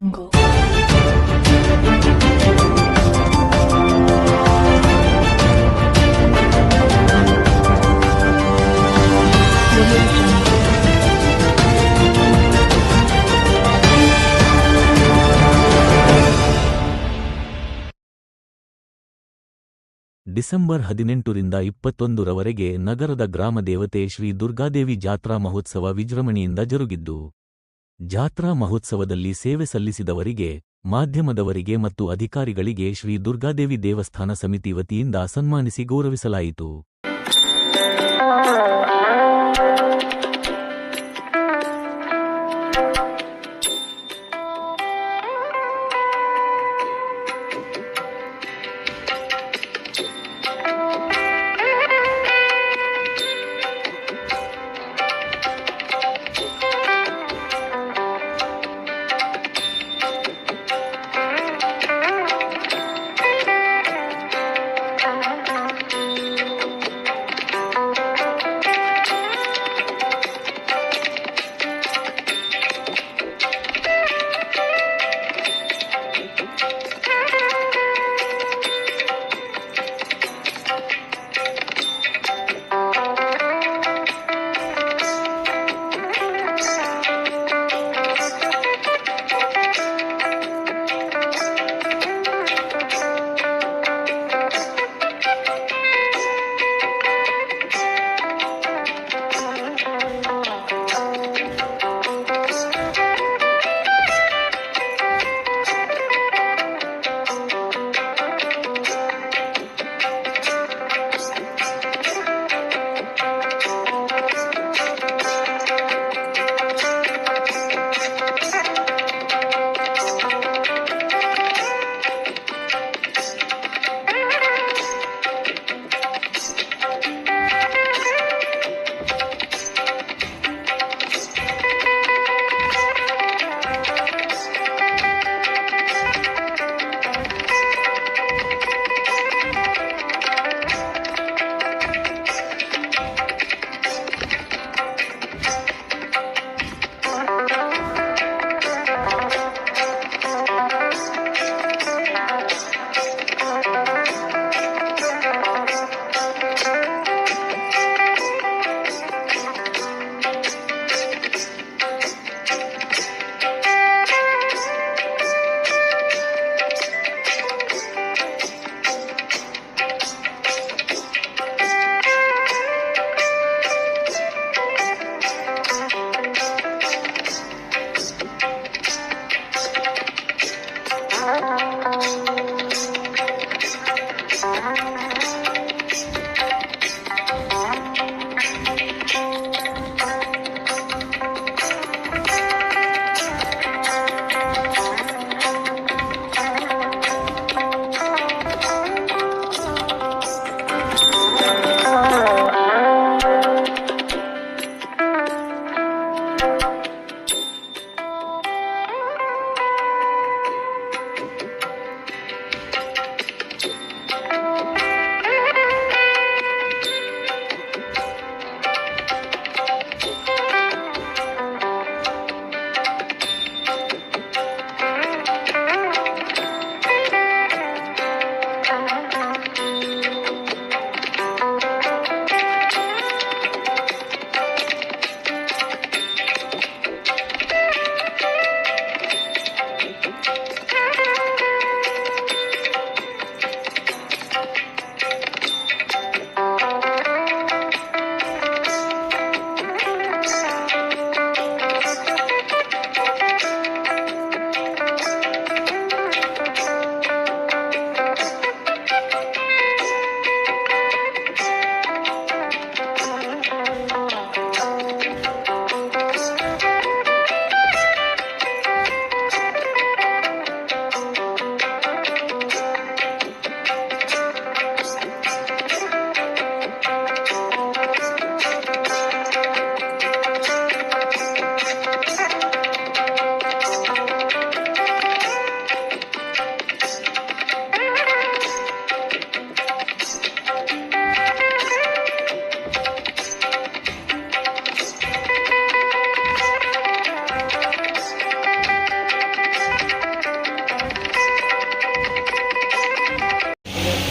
거. December 18ರಿಂದ 21ರವರೆಗೆ ನಗರದ ಗ್ರಾಮದೇವತೆ ಶ್ರೀ ದುರ್ಗಾದೇವಿ ಜಾತ್ರಾ ಮಹೋತ್ಸವ ವಿಜೃಂಭಣೆಯಿಂದ ಜರುಗಿದ್ದು, ಜಾತ್ರಾ ಮಹೋತ್ಸವದಲ್ಲಿ ಸೇವೆ ಸಲ್ಲಿಸಿದವರಿಗೆ, ಮಾಧ್ಯಮದವರಿಗೆ ಮತ್ತು ಅಧಿಕಾರಿಗಳಿಗೆ ಶ್ರೀ ದುರ್ಗಾದೇವಿ ದೇವಸ್ಥಾನ ಸಮಿತಿ ವತಿಯಿಂದ ಸನ್ಮಾನಿಸಿ ಗೌರವಿಸಲಾಯಿತು.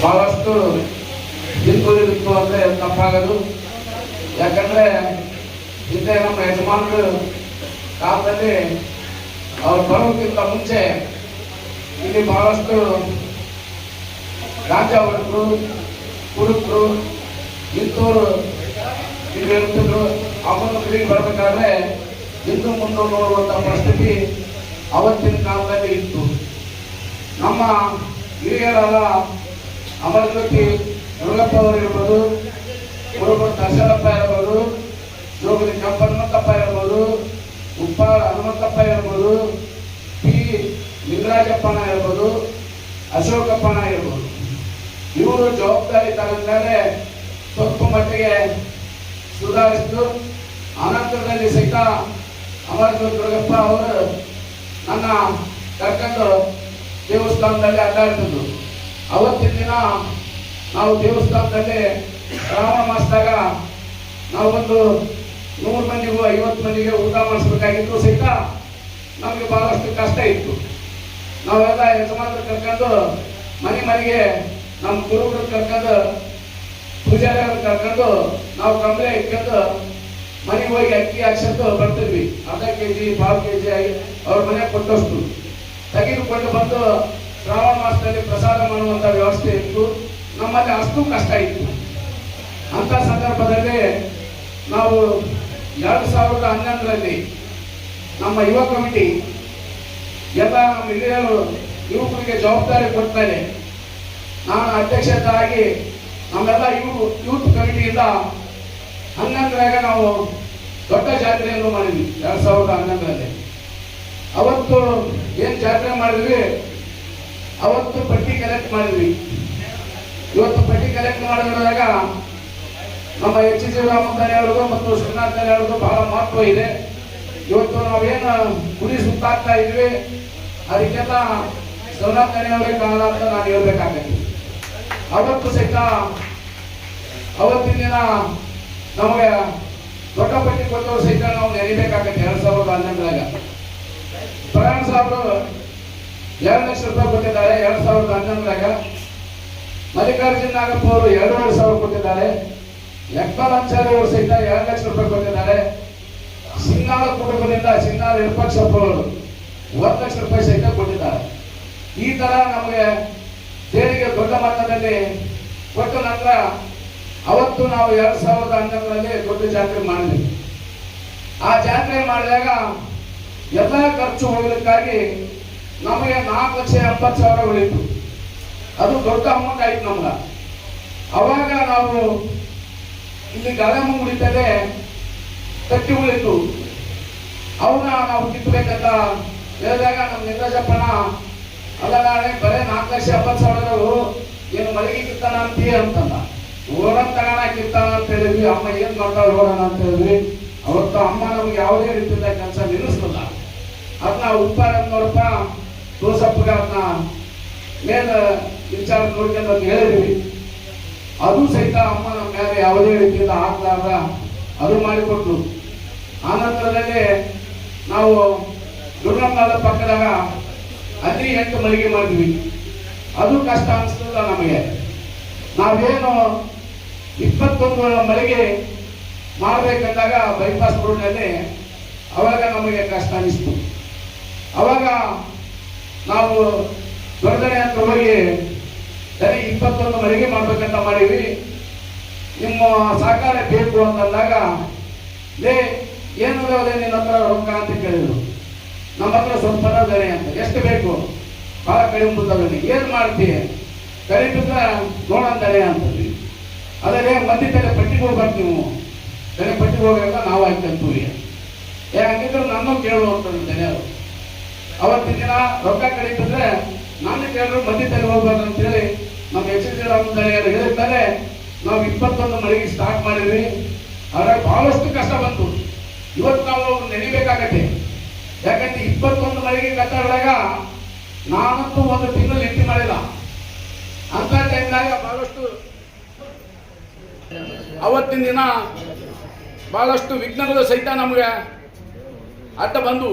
ಬಹಳಷ್ಟು ಹಿಂದುಳಿದಿತ್ತು ಅಂದರೆ ತಪ್ಪಾಗದು. ಯಾಕಂದರೆ ಹಿಂದೆ ನಮ್ಮ ಯಜಮಾನರು ಕಾಲದಲ್ಲಿ ಅವ್ರು ಬರೋಕ್ಕಿಂತ ಮುಂಚೆ ಇಲ್ಲಿ ಬಹಳಷ್ಟು ಗಾಂಜಾ ಹೊಡೆದ್ರು, ಕುಡುಕರು ಇಂಥವ್ರು ಇಲ್ಲಿ ಇರ್ತಿದ್ರು. ಅವನು ಇಲ್ಲಿ ಬರಬೇಕಾದ್ರೆ ಹಿಂದೂ ಮುಂದೆ ನೋಡುವಂಥ ಪರಿಸ್ಥಿತಿ ಅವತ್ತಿನ ಕಾಲದಲ್ಲಿ ಇತ್ತು. ನಮ್ಮ ಹಿರಿಯರಾದ ಅಮರಜ್ಯೋತಿ ದುರ್ಗಪ್ಪ ಅವರು ಇರ್ಬೋದು, ಮುರುಗೋಡು ದರ್ಶನಪ್ಪ ಇರ್ಬೋದು, ಜೋಗಲಿ ಕೆಂಪ ಹನುಮಂತಪ್ಪ ಇರ್ಬೋದು, ಉಪ್ಪಾಳ ಹನುಮಂತಪ್ಪ ಇರ್ಬೋದು, ಪಿ ಲಿಂಗರಾಜಪ್ಪನ ಇರ್ಬೋದು, ಅಶೋಕಪ್ಪನ ಇರ್ಬೋದು, ಇವರು ಜವಾಬ್ದಾರಿ ತಗೊಂಡ್ಮೇಲೆ ಸ್ವಲ್ಪ ಮಟ್ಟಿಗೆ ಸುಧಾರಿಸಿತು. ಅನಂತರದಲ್ಲಿ ಸಹಿತ ಅಮರಜ್ಯೋತಿ ದುರ್ಗಪ್ಪ ಅವರು ನನ್ನ ಕರ್ಕೊಂಡು ದೇವಸ್ಥಾನದಲ್ಲಿ ಅಡ್ಡಾಡ್ತಿದ್ರು. ಅವತ್ತಿನ ದಿನ ನಾವು ದೇವಸ್ಥಾನದಲ್ಲಿ ಶ್ರಾವಣ ಮಾಸದಾಗ ನಾವೊಂದು 100 ಮಂದಿಗೂ 50 ಮಂದಿಗೆ ಊಟ ಮಾಡಿಸ್ಬೇಕಾಗಿತ್ತು. ಸಹಿತ ನಮಗೆ ಬಹಳಷ್ಟು ಕಷ್ಟ ಇತ್ತು. ನಾವೆಲ್ಲ ಯಜಮಾನರು ಕರ್ಕೊಂಡು ಮನೆಗೆ ನಮ್ಮ ಗುರುಗಳು ಕರ್ಕೊಂಡು ಪೂಜಾರಿಯವ್ರು ಕರ್ಕೊಂಡು ನಾವು ಕಂಬಳೆ ಇಟ್ಕೊಂಡು ಮನೆಗೆ ಹೋಗಿ ಅಕ್ಕಿ ಹಾಕ್ಸಂದು ಬರ್ತಿದ್ವಿ. ಅರ್ಧ ಕೆಜಿ 1/2 ಕೆಜಿ ಅವ್ರ ಮನೆಗೆ ಕೊಟ್ಟಷ್ಟು ತೆಗೆದುಕೊಂಡು ಬಂದು ಶ್ರಾವಣ ಮಾಸದಲ್ಲಿ ಪ್ರಸಾದ ಮಾಡುವಂಥ ವ್ಯವಸ್ಥೆ ಇತ್ತು. ನಮ್ಮಲ್ಲಿ ಅಷ್ಟು ಕಷ್ಟ ಇತ್ತು. ಅಂಥ ಸಂದರ್ಭದಲ್ಲಿ ನಾವು 2011ರಲ್ಲಿ ನಮ್ಮ ಯುವ ಕಮಿಟಿ ಎಲ್ಲ ನಮ್ಮ ಹಿರಿಯರು ಯುವಕರಿಗೆ ಜವಾಬ್ದಾರಿ ಕೊಡ್ತಾರೆ. ನಾನು ಅಧ್ಯಕ್ಷರಾಗಿ ನಮ್ಮೆಲ್ಲ ಯೂತ್ ಕಮಿಟಿಯಿಂದ 11ರಾಗ ನಾವು ದೊಡ್ಡ ಜಾತ್ರೆಯನ್ನು ಮಾಡಿದ್ವಿ 2011ರಲ್ಲಿ. ಅವತ್ತು ಏನು ಜಾತ್ರೆ ಮಾಡಿದ್ವಿ, ಅವತ್ತು ಪಟ್ಟಿ ಕಲೆಕ್ಟ್ ಮಾಡಿದ್ವಿ. ಇವತ್ತು ಪಟ್ಟಿ ಕಲೆಕ್ಟ್ ಮಾಡಿದಾಗ ನಮ್ಮ ಎಚ್ ಸಿ ರಾಮಂತನೇ ಅವ್ರಿಗೂ ಮತ್ತು ಶ್ರೀನಾಥನೇ ಅವ್ರಿಗೂ ಬಹಳ ಮಹತ್ವ ಇದೆ. ಇವತ್ತು ನಾವೇನು ಗುರಿ ಸುತ್ತಾಗ್ತಾ ಇದ್ವಿ ಅದಕ್ಕೆಲ್ಲ ಶ್ರೀನಾಥನೇ ಅವರೇ ಕಾರಣ ಅಂತ ನಾನು ಹೇಳ್ಬೇಕಾಗತ್ತೆ. ಅವತ್ತು ಸಹಿತ ಅವತ್ತಿನ ದಿನ ನಮಗೆ ದೊಡ್ಡ ಪಟ್ಟಿ ಕೊಟ್ಟವರು ಸಹಿತ ನಾವು ನೆನಬೇಕಾಗತ್ತೆ. 2011ರಾಗ ಪ್ರಯಾಣ ಸಾಹೇಬರು 2 ಲಕ್ಷ ರೂಪಾಯಿ ಕೊಟ್ಟಿದ್ದಾರೆ 2011ರಾಗ. ಮಲ್ಲಿಕಾರ್ಜುನ ನಾಗಪ್ಪ ಅವರು 2,500,000 ಕೊಟ್ಟಿದ್ದಾರೆ. ಎಕ್ಬಾಲ್ ಅನ್ಸಾರಿ ಅವರು ಸಹಿತ 2 ಲಕ್ಷ ರೂಪಾಯಿ ಕೊಟ್ಟಿದ್ದಾರೆ. ಸಿಂಗಾಳ ಕುಟುಂಬದಿಂದ ಸಿಂಗಾಳ ವಿರೂಪಾಕ್ಷಪ್ಪ ಅವರು 1 ಲಕ್ಷ ರೂಪಾಯಿ ಸಹಿತ ಕೊಟ್ಟಿದ್ದಾರೆ. ಈ ತರ ನಮಗೆ ದೇಣಿಗೆ ದೊಡ್ಡ ಮಟ್ಟದಲ್ಲಿ ಕೊಟ್ಟ ನಂತರ ಅವತ್ತು ನಾವು 2011ರಲ್ಲಿ ದೊಡ್ಡ ಜಾತ್ರೆ ಮಾಡಿದ್ವಿ. ಆ ಜಾತ್ರೆ ಮಾಡಿದಾಗ ಎಲ್ಲ ಖರ್ಚು ಹೋಗಲಿಕ್ಕಾಗಿ ನಮಗೆ 4,70,000 ಉಳಿತು. ಅದು ದೊಡ್ಡ ಅಮೌಂಟ್ ಆಯ್ತು ನಮ್ಗೆ. ಅವಾಗ ನಾವು ಇಲ್ಲಿ ಗಾಳಮ್ಮ ಉಳಿತದೆ ತಟ್ಟಿ ಉಳಿತು. ಅವನ್ನ ನಾವು ಕಿತ್ತಬೇಕಂತ ಹೇಳಿದಾಗ ನಮ್ಮ ನಿಂಗರಾಜಪ್ಪನ ಅಲ್ಲ ನಾಳೆ ಬರೇ 4,70,000 ಏನು ಮಳೆಗೆ ಕಿತ್ತಾನ ಅಂತೀಯ ಅಂತಂದ. ಓಡನ್ ತಗೋಣ ಕಿತ್ತಾನ ಅಂತ ಹೇಳಿದ್ವಿ. ಅಮ್ಮ ಏನ್ ಮಾಡ್ತಾಳೆ ಓಡೋಣ ಅಂತ ಹೇಳಿದ್ವಿ. ಅವತ್ತು ಅಮ್ಮ ನಮ್ಗೆ ಯಾವುದೇ ರೀತಿಯಿಂದ ಕೆಲಸ ನಿಲ್ಲಿಸಲಿಲ್ಲ. ಅದನ್ನ ಉಪ್ಪಾರಪ್ಪನವರಪ್ಪ ತೋಸಪ್ಪಗ ಅದನ್ನ ಮೇಲೆ ಇನ್ಚಾರ್ಜ್ ನೋಡ್ಕೊಂಡು ಅಂತ ಹೇಳಿದ್ವಿ. ಅದು ಸಹಿತ ಅಮ್ಮ ನಮ್ಮ ಮೇಲೆ ಯಾವುದೇ ರೀತಿಯಿಂದ ಆಗ್ಲಾರ್ದ ಅದು ಮಾಡಿಕೊಟ್ರು. ಆ ನಂತರದಲ್ಲಿ ನಾವು ದುರ್ಗಮ್ಮನ ಪಕ್ಕದಾಗ ಅಲ್ಲಿ 8 ಮಳಿಗೆ ಮಾಡಿದ್ವಿ. ಅದು ಕಷ್ಟ ಅನಿಸ್ತಿಲ್ಲ ನಮಗೆ. ನಾವೇನು 21 ಮಳಿಗೆ ಮಾಡಬೇಕಂದಾಗ ಬೈಪಾಸ್ ರೋಡ್ನಲ್ಲಿ ಅವಾಗ ನಮಗೆ ಕಷ್ಟ ಅನಿಸ್ತು. ಅವಾಗ ನಾವು ದೊಡ್ಡನೆ ಅಂತ ಹೋಗಿ 21 ಮಳಿಗೆ ಮಾಡ್ಬೇಕಂತ ಮಾಡಿದ್ವಿ. ನಿಮ್ಮ ಸಹಕಾರ ಬೇಕು ಅಂತಂದಾಗ ಏನು ನಿನ್ನ ಹತ್ರ ರೊಕ್ಕ ಅಂತ ಕೇಳಿದ್ರು. ನಮ್ಮ ಹತ್ರ ಸ್ವಲ್ಪ ದನೆ ಅಂತ. ಎಷ್ಟು ಬೇಕು? ಬಹಳ ಕಡಿಮೆ ಬುದ್ಧದಲ್ಲಿ ಏನ್ ಮಾಡ್ತೀಯ? ಕಡಿಮೆ ನೋಡಂತಾನೆ ಅಂತಂದ್ವಿ. ಅದೇ ಮಂದಿ ತಲೆ ಪಟ್ಟಿಗೆ ಹೋಗ್ಬಾರ್ದು, ನೀವು ತಲೆ ಪಟ್ಟಿಗೆ ಹೋಗಲ್ಲ ನಾವು ಹಾಕಂತೀವಿ. ಹಂಗಿದ್ರೆ ನನ್ನ ಕೇಳುವಂತಂತಾನೆ ಅವರು. ಅವತ್ತಿನ ದಿನ ರೊಕ್ಕ ಕಡಿಮೆ ನಾನು ಕೇಳಿದ್ರು ಮಂದಿ ತಲೆ ಹೋಗ್ಬಾರ್ದು ಅಂತೇಳಿ ನಮ್ಮ ಎಚ್ ಸಿ ರಾಮಂತಯ್ಯರು ಹೇಳಿದ್ದಾರೆ. ನಾವು 21 ಮಳಿಗೆ ಸ್ಟಾರ್ಟ್ ಮಾಡಿದ್ವಿ. ಅದ್ರಾಗ ಬಹಳಷ್ಟು ಕಷ್ಟ ಬಂತು. ಇವತ್ತು ನಾವು ನೆನಿಬೇಕಾಗತ್ತೆ. ಯಾಕಂದ್ರೆ 21 ಮಳಿಗೆ ಕಟ್ಟಡದಾಗ ನಾನಂತೂ 1 ತಿಂಗಳು ಎಂಟಿ ಮಾಡಿಲ್ಲ. ಅಂತ ಟೈಮ್ನಾಗ ಬಹಳಷ್ಟು ಅವತ್ತಿನ ದಿನ ಬಹಳಷ್ಟು ವಿಘ್ನಗಳು ಸಹಿತ ನಮಗೆ ಅಡ್ಡ ಬಂದು.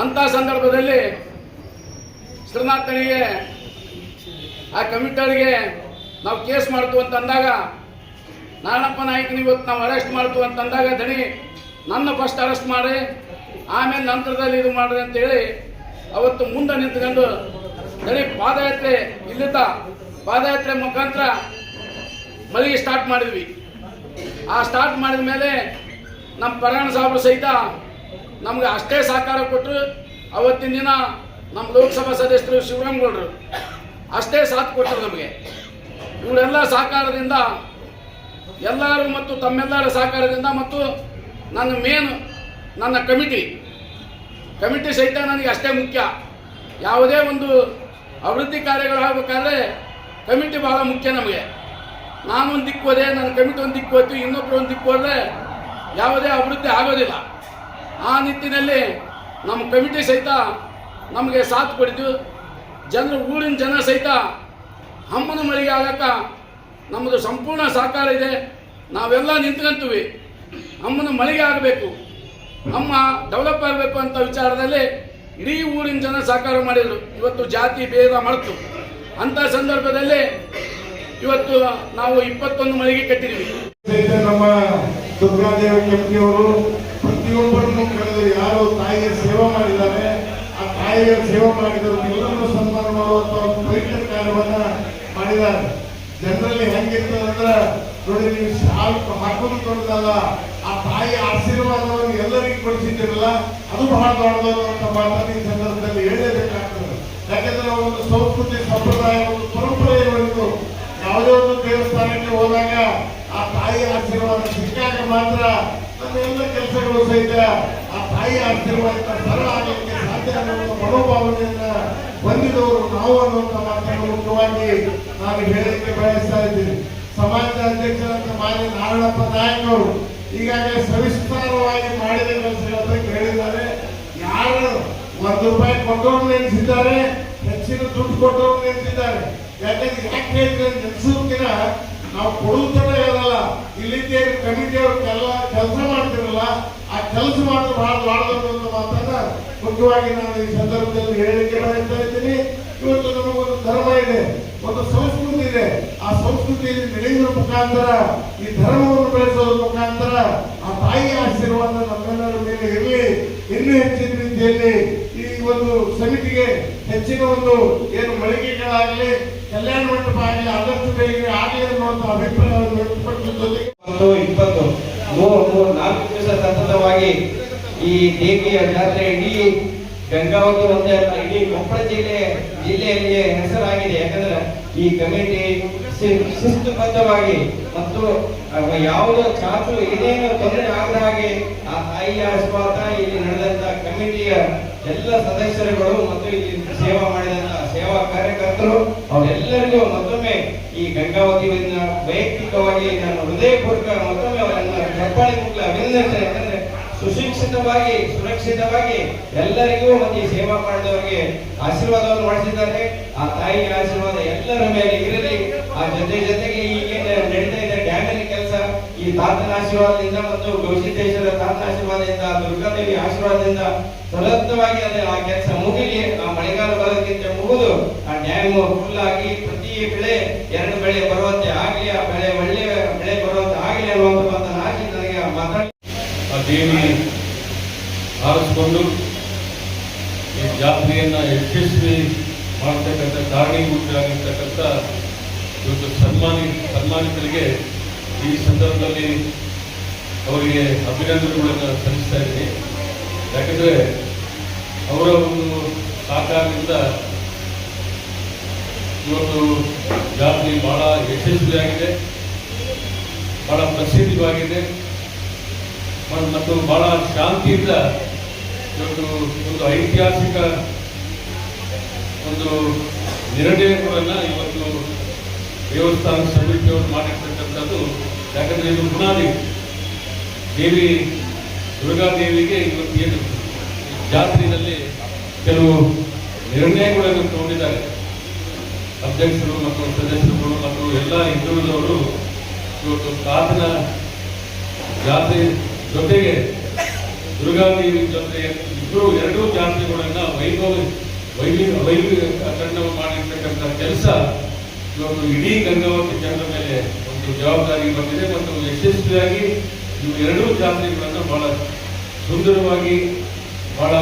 ಅಂತ ಸಂದರ್ಭದಲ್ಲಿ ಶ್ರೀನಾಥನಿಗೆ ಆ ಕಮಿಟಿಯವರಿಗೆ ನಾವು ಕೇಸ್ ಮಾಡ್ತು ಅಂತ ಅಂದಾಗ, ನಾರಾಯಣಪ್ಪ ನಾಯ್ಕನ ಇವತ್ತು ನಾವು ಅರೆಸ್ಟ್ ಮಾಡ್ತು ಅಂತ ಅಂದಾಗ, ದಣಿ ನನ್ನ ಫಸ್ಟ್ ಅರೆಸ್ಟ್ ಮಾಡಿ ಆಮೇಲೆ ನಂತರದಲ್ಲಿ ಇದು ಮಾಡಿದೆ ಅಂತೇಳಿ ಅವತ್ತು ಮುಂದೆ ನಿಂತ್ಕೊಂಡು ದಣಿ ಪಾದಯಾತ್ರೆ ಇಲ್ಲಿದ್ದ ಪಾದಯಾತ್ರೆ ಮುಖಾಂತರ ಮಳಿಗೆ ಸ್ಟಾರ್ಟ್ ಮಾಡಿದ್ವಿ. ಆ ಸ್ಟಾರ್ಟ್ ಮಾಡಿದ ಮೇಲೆ ನಮ್ಮ ಪರಾಣ ಸಾಹೇಬರು ಸಹಿತ ನಮ್ಗೆ ಅಷ್ಟೇ ಸಹಕಾರ ಕೊಟ್ಟರು. ಅವತ್ತಿನ ದಿನ ನಮ್ಮ ಲೋಕಸಭಾ ಸದಸ್ಯರು ಶಿವರಾಮಗೌಡರು ಅಷ್ಟೇ ಸಾಥ್ ಕೊಟ್ಟರು ನಮಗೆ. ಇವರೆಲ್ಲ ಸಹಕಾರದಿಂದ ಎಲ್ಲರೂ ಮತ್ತು ತಮ್ಮೆಲ್ಲರ ಸಹಕಾರದಿಂದ ಮತ್ತು ನನ್ನ ಕಮಿಟಿ ಸಹಿತ ನನಗೆ ಅಷ್ಟೇ ಮುಖ್ಯ. ಯಾವುದೇ ಒಂದು ಅಭಿವೃದ್ಧಿ ಕಾರ್ಯಗಳಾಗಬೇಕಾದ್ರೆ ಕಮಿಟಿ ಬಹಳ ಮುಖ್ಯ ನಮಗೆ. ನಾನೊಂದು ದಿಕ್ಕು ಹೋದೆ, ನನ್ನ ಕಮಿಟಿ ಒಂದು ದಿಕ್ಕು ಹೋಯ್ತು, ಇನ್ನೊಬ್ಬರು ಒಂದು ದಿಕ್ಕು ಹೋದರೆ ಯಾವುದೇ ಅಭಿವೃದ್ಧಿ ಆಗೋದಿಲ್ಲ. ಆ ನಿಟ್ಟಿನಲ್ಲಿ ನಮ್ಮ ಕಮಿಟಿ ಸಹಿತ ನಮಗೆ ಸಾಥ್ ಕೊಡಿತು. ಊರಿನ ಜನ ಸಹಿತ ಅಮ್ಮನ ಮಳಿಗೆ ಆಗಕ್ಕೆ ನಮ್ಮದು ಸಂಪೂರ್ಣ ಸಹಕಾರ ಇದೆ. ನಾವೆಲ್ಲ ನಿಂತ್ಕೊಂತೀವಿ, ಅಮ್ಮನ ಮಳಿಗೆ ಆಗಬೇಕು, ಅಮ್ಮ ಡೆವಲಪ್ ಆಗಬೇಕು ಅಂತ ವಿಚಾರದಲ್ಲಿ ಇಡೀ ಊರಿನ ಜನ ಸಹಕಾರ ಮಾಡಿದರು. ಇವತ್ತು ಜಾತಿ ಭೇದ ಮರೆತು ಅಂಥ ಸಂದರ್ಭದಲ್ಲಿ ಇವತ್ತು ನಾವು 21 ಮಳಿಗೆ ಕಟ್ಟಿದ್ದೀವಿ. ನಮ್ಮ ದುರ್ಗಾದೇವಿ ಕಮಿಟಿಯವರು ಪ್ರತಿಯೊಬ್ಬರನ್ನು ಕರೆದು ಯಾರು ತಾಯಿಯ ಸೇವೆ ಮಾಡಿದ್ದಾರೆ, ಆ ತಾಯಿಯ ಸೇವೆ ಮಾಡಿದವರು ಎಲ್ಲರನ್ನು ಸನ್ಮಾನ ಮಾಡುವಂತ ಒಂದು ಪವಿತ್ರ ಕಾರ್ಯವನ್ನ ಮಾಡಿದ್ದಾರೆ. ಜನರಲ್ಲಿ ಹೆಂಗಿರ್ತದಂದ್ರೆ ನೋಡಿ, ನೀವು ಶಾಲ್ ಹಾಕೋದು ದೊಡ್ಡದಲ್ಲ, ಆ ತಾಯಿಯ ಆಶೀರ್ವಾದವನ್ನು ಎಲ್ಲರಿಗೂ ಕೊಡಿಸಿದ್ದೀರಲ್ಲ, ಅದು ಬಹಳ ದೊಡ್ಡದು ಅಂತ ಮಾತನ್ನು ಈ ಸಂದರ್ಭದಲ್ಲಿ ಹೇಳಲೇಬೇಕಾಗ್ತದೆ. ಯಾಕಂದ್ರೆ ಒಂದು ಸಂಸ್ಕೃತಿ ಸಂಪ್ರದಾಯ ಒಂದು ಪರಂಪರೆ ಇರಬೇಕು. ಯಾವುದೇ ಒಂದು ದೇವಸ್ಥಾನಕ್ಕೆ ಹೋದಾಗ ಆ ತಾಯಿಯ ಆಶೀರ್ವಾದ ಸಿಕ್ಕಾಗ ಮಾತ್ರ ನಮ್ಮ ಎಲ್ಲ ಕೆಲಸಗಳು ಸಹಿತ ಆ ತಾಯಿಯ ಆಶೀರ್ವಾದ ಸರಳ ಆಗಲಿಕ್ಕೆ ಸಾಧ್ಯ ಅನ್ನುವ ಮನೋಭಾವನೆಯನ್ನ ಹೊಂದಿದವರು ನಾವು ಅನ್ನುವಂಥ ಮಾತನ್ನು ಮುಖ್ಯವಾಗಿ ನಾನು ಹೇಳಲಿಕ್ಕೆ ಬಯಸ್ತಾ ಇದ್ದೀನಿ. ಸಮಾಜದ ಅಧ್ಯಕ್ಷರಂತ ಮಾನ್ಯ ನಾರಾಯಣಪ್ಪ ನಾಯಕ್ ಅವರು ಈಗಾಗಲೇ ಸವಿಸ್ತಾರವಾಗಿ ಮಾಡಿದ ಕೆಲಸಗಳ ಬಗ್ಗೆ ಹೇಳಿದ್ದಾರೆ. ಯಾರು ₹1 ಕೊಟ್ಟವರು ನೆನೆಸಿದ್ದಾರೆ, ಹೆಚ್ಚಿನ ದುಡ್ಡು ಕೊಟ್ಟವರು ನೆನೆಸಿದ್ದಾರೆ. ಯಾಕಂದ್ರೆ ಯಾಕೆ ಹೇಳಿದ್ರೆ ನೆನೆಸೋದಕ್ಕಿಂತ ನಾವು ಕೊಡುತ್ತಲೇ ಹೇಳಲ್ಲ, ಇಲ್ಲಿದ್ದೇ ಕಮಿಟಿಯವರು ಕೆಲಸ ಮಾಡ್ತಿರಲ್ಲ, ಆ ಕೆಲಸ ಮಾತ್ರ ಬಹಳ ದೊಡ್ಡದು ಅಂತ ಮಾತನ್ನ ಮುಖ್ಯವಾಗಿ ನಾನು ಈ ಸಂದರ್ಭದಲ್ಲಿ ಹೇಳಲಿಕ್ಕೆ ಬಯಸ್ತಾ ಇದ್ದೀನಿ. ಇವತ್ತು ನಮಗೊಂದು ಧರ್ಮ ಇದೆ, ಒಂದು ಸಂಸ್ಕೃತಿ ಇದೆ. ಆ ಸಂಸ್ಕೃತಿಯಲ್ಲಿ ನಡೆಯುವ ಮುಖಾಂತರ, ಈ ಧರ್ಮವನ್ನು ಬೆಳೆಸೋದ್ರ ಮುಖಾಂತರ ಆ ತಾಯಿಯ ಆಶೀರ್ವಾದ ನಮ್ಮೆಲ್ಲರ ಮೇಲೆ ಇರಲಿ. ಇನ್ನೂ ಹೆಚ್ಚಿನ ರೀತಿಯಲ್ಲಿ ಈ ಒಂದು ಸಮಿತಿಗೆ ಹೆಚ್ಚಿನ ಒಂದು ಏನು ಮಳಿಗೆಗಳಾಗಲಿ, ಕಲ್ಯಾಣ ಮಂಟಪ ಆಗಲಿ ಆದಷ್ಟು ಬೇಗ ಆಗಲಿ ಅನ್ನುವಂಥ ಅಭಿಪ್ರಾಯವನ್ನು ವ್ಯಕ್ತಪಡಿಸಿದ ಜೊತೆಗೆ 4 ದಿವಸ ಸತತವಾಗಿ ಈ ದೇವಿಯ ಜಾತ್ರೆ ಇಡೀ ಗಂಗಾವತಿ ಒಂದೇ ಅಲ್ಲ, ಇಡೀ ಕೊಪ್ಪಳ ಜಿಲ್ಲೆಯಲ್ಲಿ ಹೆಸರಾಗಿದೆ. ಯಾಕಂದ್ರೆ ಈ ಕಮಿಟಿ ಶಿಸ್ತುಬದ್ಧವಾಗಿ ಮತ್ತು ಯಾವುದೋ ಚಾಚು ಇದೇನು ತೊಂದರೆ ಆಗದ ಹಾಗೆ ಆ ತಾಯಿಯ ಆಶೀರ್ವಾದ ಇಲ್ಲಿ ನಡೆದಂತ ಕಮಿಟಿಯ ಎಲ್ಲ ಸದಸ್ಯರುಗಳು ಮತ್ತು ಇಲ್ಲಿ ಸೇವಾ ಮಾಡಿದಂತ ಸೇವಾ ಕಾರ್ಯಕರ್ತರು ಅವರೆಲ್ಲರಿಗೂ ಮತ್ತೊಮ್ಮೆ ಈ ಗಂಗಾವತಿ ವೈಯಕ್ತಿಕವಾಗಿ ನಾನು ಹೃದಯಪೂರ್ವಕ ಮತ್ತೊಮ್ಮೆ ಅವರನ್ನ ಚಪ್ಪಾಳೆ ಮುಟ್ಲ ಅಭಿನಂದಿಸ್ತೇನೆ. ಯಾಕಂದ್ರೆ ಸುಶಿಕ್ಷಿತವಾಗಿ ಸುರಕ್ಷಿತವಾಗಿ ಎಲ್ಲರಿಗೂ ಮತ್ತು ಈ ಸೇವಾ ಮಾಡಿದವರಿಗೆ ಆಶೀರ್ವಾದವನ್ನು ಮಾಡಿಸಿದ್ದಾರೆ. ಆ ತಾಯಿಯ ಆಶೀರ್ವಾದ ಎಲ್ಲರ ಮೇಲೆ ಇರಲಿ. ಆ ಜೊತೆಗೆ ಈಗೇನು ನಡೀತಾ ಇದೆ ಡ್ಯಾಮೇಜ್ ಕೆಲಸ, ಈ ತಾತನ ಆಶೀರ್ವಾದದಿಂದ ಮತ್ತು ಗೌಸಿದ್ದೇಶ್ವರ ತಾತನ ಆಶೀರ್ವಾದದಿಂದ, ದುರ್ಗಾದೇವಿ ಆಶೀರ್ವಾದದಿಂದ ಸತತವಾಗಿ ಆ ಕೆಲಸ ಮುಗಿಲಿ. ಆ ಮಳೆಗಾಲ ಬರೋದಕ್ಕಿಂತ ಮುಗಿದು ಆ ಡ್ಯಾಮ್ ಫುಲ್ ಆಗಿ ಪ್ರತಿ ಬೆಳೆ 2 ಬೆಳೆ ಬರುವಂತೆ ಆಗಲಿ, ಆ ಬೆಳೆ ಒಳ್ಳೆ ಬೆಳೆ ಬರುವಂತೆ ಆಗಲಿ ಅನ್ನುವಂಥ ಆಶೆ ನನಗೆ ಮಾತಾಡಿ ಆ ದೇವಿ ಆರಿಸಿಕೊಂಡು ಈ ಜಾತ್ರೆಯನ್ನ ಯಶಸ್ವಿ ಮಾಡತಕ್ಕಂಥ ಕಾರಣೀಭೂತರಾಗಿರ್ತಕ್ಕಂಥ ಇವತ್ತು ಸನ್ಮಾನಿತರಿಗೆ ಈ ಸಂದರ್ಭದಲ್ಲಿ ಅವರಿಗೆ ಅಭಿನಂದನೆಗಳನ್ನು ಸಲ್ಲಿಸ್ತಾ ಇದ್ದೀನಿ. ಯಾಕಂದರೆ ಅವರ ಒಂದು ಸಹಕಾರದಿಂದ ಇವತ್ತು ಜಾತ್ರೆ ಬಹಳ ಯಶಸ್ವಿಯಾಗಿದೆ, ಬಹಳ ಪ್ರಸಿದ್ಧವಾಗಿದೆ ಮತ್ತು ಬಹಳ ಶಾಂತಿಯಿಂದ ಇವತ್ತು ಒಂದು ಐತಿಹಾಸಿಕ ಒಂದು ನಿರ್ಣಯಗಳನ್ನು ಇವತ್ತು ದೇವಸ್ಥಾನ ಸಮಿತಿಯವರು ಮಾಡಿರ್ತಕ್ಕಂಥದ್ದು. ಯಾಕಂದರೆ ಇದು ಬುನಾದಿ ದೇವಿ ದುರ್ಗಾದೇವಿಗೆ ಇವತ್ತು ಏನು ಜಾತ್ರೆಯಲ್ಲಿ ಕೆಲವು ನಿರ್ಣಯಗಳನ್ನು ತಗೊಂಡಿದ್ದಾರೆ ಅಧ್ಯಕ್ಷರು ಮತ್ತು ಸದಸ್ಯರುಗಳು ಮತ್ತು ಎಲ್ಲ ಹಿಂದುಳಿದವರು. ಇವತ್ತು ತಾತನ ಜಾತ್ರೆ ಜೊತೆಗೆ ದುರ್ಗಾದೇವಿ ಜೊತೆಗೆ ಎರಡೂ ಜಾತ್ರೆಗಳನ್ನ ವೈಭವೀಕರಣ ಮಾಡಿರ್ತಕ್ಕಂಥ ಕೆಲಸ ಇವತ್ತು ಇಡೀ ಗಂಗಾವತಿ ಜನರ ಮೇಲೆ ಒಂದು ಜವಾಬ್ದಾರಿ ಬಂದಿದೆ ಮತ್ತು ಯಶಸ್ವಿಯಾಗಿ ಇವು ಎರಡೂ ಜಾತ್ರೆಗಳನ್ನು ಬಹಳ ಸುಂದರವಾಗಿ ಬಹಳ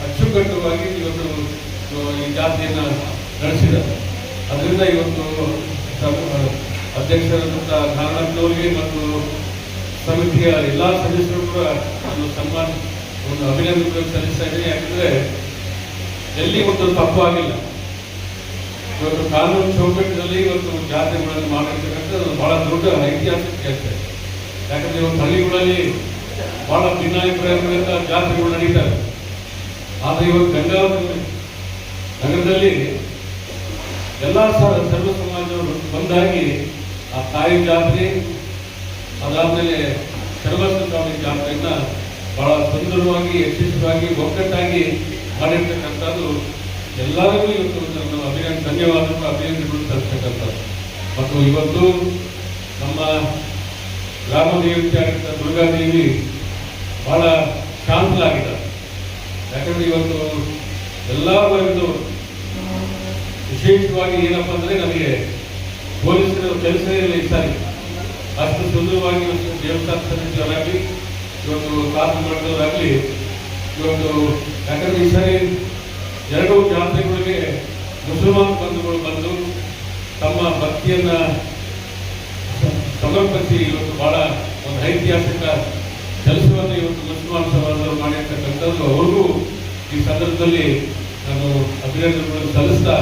ಅಚ್ಚುಕಟ್ಟುವಾಗಿ ಇವತ್ತು ಈ ಜಾತ್ರೆಯನ್ನು ನಡೆಸಿದ್ದಾರೆ. ಅದರಿಂದ ಇವತ್ತು ಅಧ್ಯಕ್ಷರಾದಂಥ ನಾರಾಯಣನವರಿಗೆ ಮತ್ತು ಸಮಿತಿಯ ಎಲ್ಲ ಸದಸ್ಯರು ಕೂಡ ಒಂದು ಅಭಿನಂದನೆ ಸಲ್ಲಿಸ್ತಾ ಇದ್ದೀನಿ. ಯಾಕಂದ್ರೆ ಎಲ್ಲಿ ಒಂದು ತಪ್ಪು ಆಗಿಲ್ಲ. ಇವತ್ತು ಕಾನೂನು ಚೌಕಟ್ಟಿನಲ್ಲಿ ಇವತ್ತು ಜಾತ್ರೆಗಳನ್ನು ಮಾಡಿರ್ತಕ್ಕಂಥದ್ದು ಬಹಳ ದೊಡ್ಡ ಐತಿಹಾಸಿಕ ಕೆಲಸ. ಯಾಕಂದ್ರೆ ಇವತ್ತು ಹಳ್ಳಿಗಳಲ್ಲಿ ಬಹಳ ಭಿನ್ನಾಭಿಪ್ರಾಯಗಳಿಂದ ಜಾತ್ರೆಗಳು ನಡೀತಾರೆ. ಆದರೆ ಇವತ್ತು ಗಂಗಾವತಿ ನಗರದಲ್ಲಿ ಎಲ್ಲ ಸರ್ವ ಸಮಾಜವರು ಒಂದಾಗಿ ಆ ತಾಯಿ ಜಾತ್ರೆ ಅದಾದ್ಮೇಲೆ ಸರ್ವಸ್ವಾಮಿ ಜಾತ್ರೆಯನ್ನ ಬಹಳ ಸುಂದರವಾಗಿ ಯಶಸ್ವಿಯಾಗಿ ಒಗ್ಗಟ್ಟಾಗಿ ಮಾಡಿರ್ತಕ್ಕಂಥದ್ದು ಎಲ್ಲರಿಗೂ ಇವತ್ತು ನಾನು ಧನ್ಯವಾದಗಳು ಅಭಿನಂದನೆಗಳು ತರ್ತಕ್ಕಂಥದ್ದು. ಮತ್ತು ಇವತ್ತು ನಮ್ಮ ಗ್ರಾಮ ದೇವತೆ ಆಗಿದ್ದ ದುರ್ಗಾದೇವಿ ಬಹಳ ಶಾಂತಲಾಗಿದ್ದಾರೆ. ಯಾಕಂದ್ರೆ ಇವತ್ತು ಎಲ್ಲ ವರ್ಗದವರು ವಿಶೇಷವಾಗಿ ಏನಪ್ಪಾ ಅಂದ್ರೆ ನಮಗೆ ಪೊಲೀಸರ ಕೆಲಸ ಈ ಸಾರಿ ಅಷ್ಟು ಸುಂದರವಾಗಿ ದೇವಸ್ಥಾನ ಸಮಿತಿಯವರಾಗಲಿ ಇವತ್ತು ಕಾಸು ಮಾಡಿದವರಾಗಲಿ ಇವತ್ತು ಯಾಕಂದ್ರೆ ಈ ಸಾರಿ ಎರಡೂ ಜಾತ್ರೆಗಳಿಗೆ ಮುಸಲ್ಮಾನ್ ಬಂಧುಗಳು ಬಂದು ತಮ್ಮ ಭಕ್ತಿಯನ್ನ ಸಮರ್ಪಿಸಿ ಇವತ್ತು ಬಹಳ ಒಂದು ಐತಿಹಾಸಿಕ ಕೆಲಸವನ್ನು ಇವತ್ತು ಮುಸಲ್ಮಾನ್ ಸಮಾಜದವರು ಮಾಡಿರ್ತಕ್ಕಂಥದ್ದು ಅವ್ರಿಗೂ ಈ ಸಂದರ್ಭದಲ್ಲಿ ನಾನು ಅಭಿನಂದನೆಗಳನ್ನು ಸಲ್ಲಿಸ್ತಾ